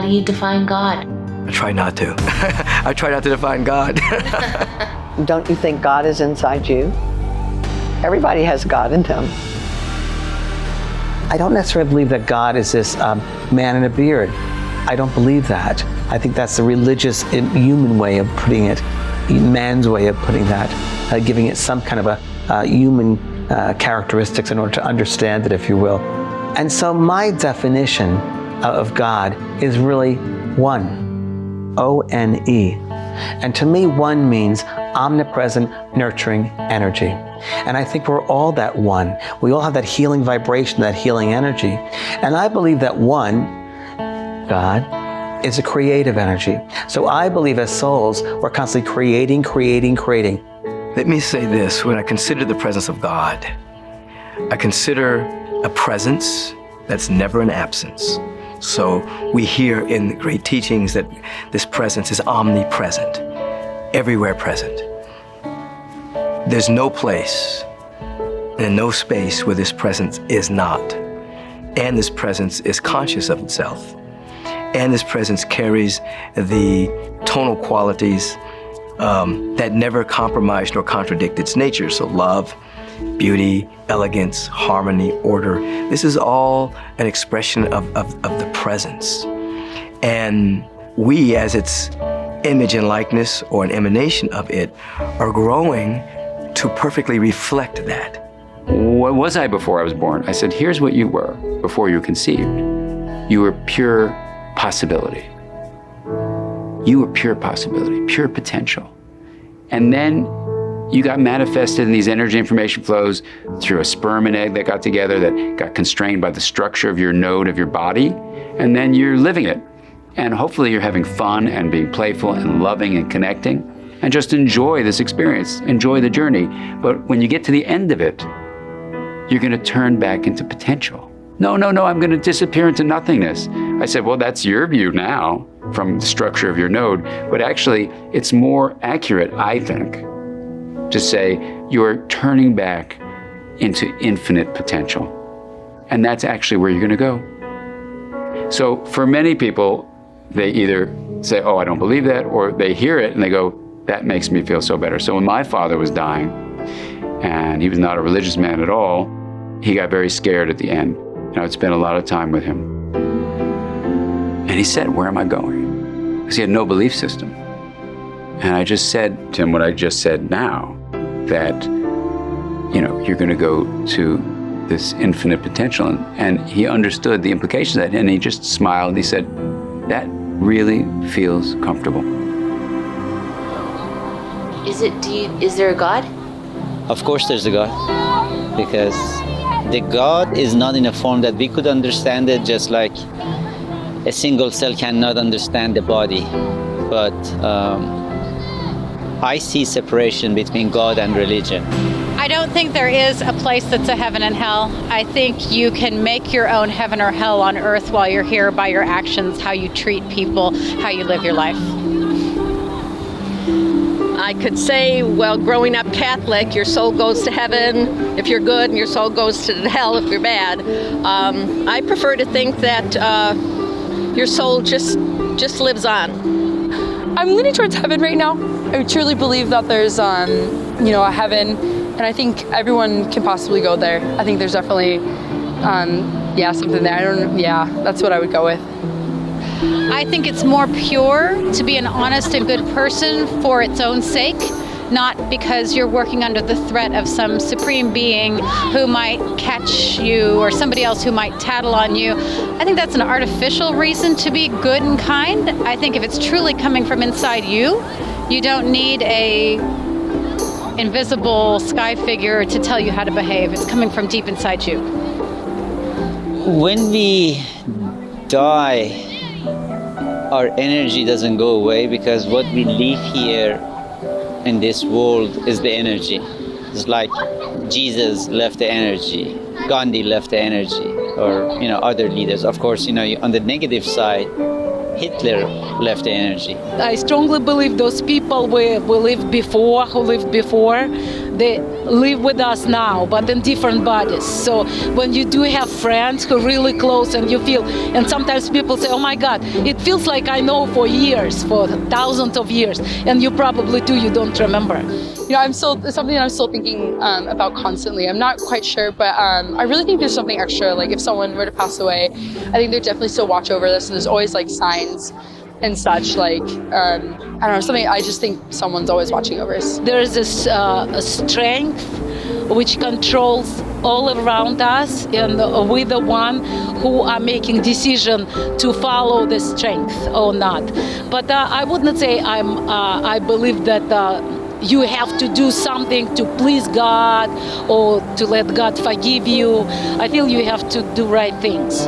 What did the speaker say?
do you define God? I try not to. I try not to define God. Don't you think God is inside you? Everybody has God in them. I don't necessarily believe that God is this man in a beard. I don't believe that. I think that's the religious, human way of putting it, man's way of putting that, giving it some kind of a human characteristics in order to understand it, if you will. And so my definition of God is really one, O-N-E. And to me, one means omnipresent, nurturing energy. And I think we're all that one. We all have that healing vibration, that healing energy. And I believe that one, God, is a creative energy. So I believe as souls, we're constantly creating. Let me say this, when I consider the presence of God, I consider a presence that's never an absence. So we hear in the great teachings that this presence is omnipresent, everywhere present. There's no place and no space where this presence is not. And this presence is conscious of itself. And this presence carries the tonal qualities that never compromise nor contradict its nature. So love, beauty, elegance, harmony, order. This is all an expression of the presence. And we, as its image and likeness or an emanation of it, are growing to perfectly reflect that. What was I before I was born? I said, here's what you were before you were conceived. You were pure possibility. You were pure possibility, pure potential. And then you got manifested in these energy information flows through a sperm and egg that got together, that got constrained by the structure of your node of your body. And then you're living it. And hopefully you're having fun and being playful and loving and connecting. And just enjoy this experience, enjoy the journey. But when you get to the end of it, you're gonna turn back into potential. No, I'm gonna disappear into nothingness. I said, well, that's your view now from the structure of your node, but actually it's more accurate, I think, to say you're turning back into infinite potential. And that's actually where you're gonna go. So for many people, they either say, oh, I don't believe that, or they hear it and they go, that makes me feel so better. So when my father was dying, and he was not a religious man at all, he got very scared at the end. And I would spend a lot of time with him. And he said, where am I going? Because he had no belief system. And I just said to him what I just said now, that, you're gonna go to this infinite potential. And he understood the implications of that, and he just smiled and he said, that really feels comfortable. Is there a God? Of course there's a God, because the God is not in a form that we could understand it, just like a single cell cannot understand the body. But I see separation between God and religion. I don't think there is a place that's a heaven and hell. I think you can make your own heaven or hell on earth while you're here by your actions, how you treat people, how you live your life. I could say, well, growing up Catholic, your soul goes to heaven if you're good, and your soul goes to hell if you're bad. I prefer to think that your soul just lives on. I'm leaning towards heaven right now. I truly believe that there's, a heaven, and I think everyone can possibly go there. I think there's definitely, something there. That's what I would go with. I think it's more pure to be an honest and good person for its own sake, not because you're working under the threat of some supreme being who might catch you or somebody else who might tattle on you. I think that's an artificial reason to be good and kind. I think if it's truly coming from inside you, you don't need a invisible sky figure to tell you how to behave. It's coming from deep inside you. When we die, our energy doesn't go away, because what we leave here in this world is the energy. It's like Jesus left the energy, Gandhi left the energy, or other leaders. Of course, on the negative side, Hitler left the energy. I strongly believe those people who lived before, they live with us now, but in different bodies. So when you do have friends who are really close and you feel, and sometimes people say, oh my God, it feels like I know for years, for thousands of years, and you probably do, you don't remember. You know, it's something I'm still thinking about constantly. I'm not quite sure, but I really think there's something extra. Like if someone were to pass away, I think they definitely still watch over this. And there's always like signs and such. Like I don't know, something. I just think someone's always watching over us. There is this a strength which controls all around us, and we're the one who are making decision to follow the strength or not. But I wouldn't say I believe that. You have to do something to please God or to let God forgive you. I feel you have to do right things.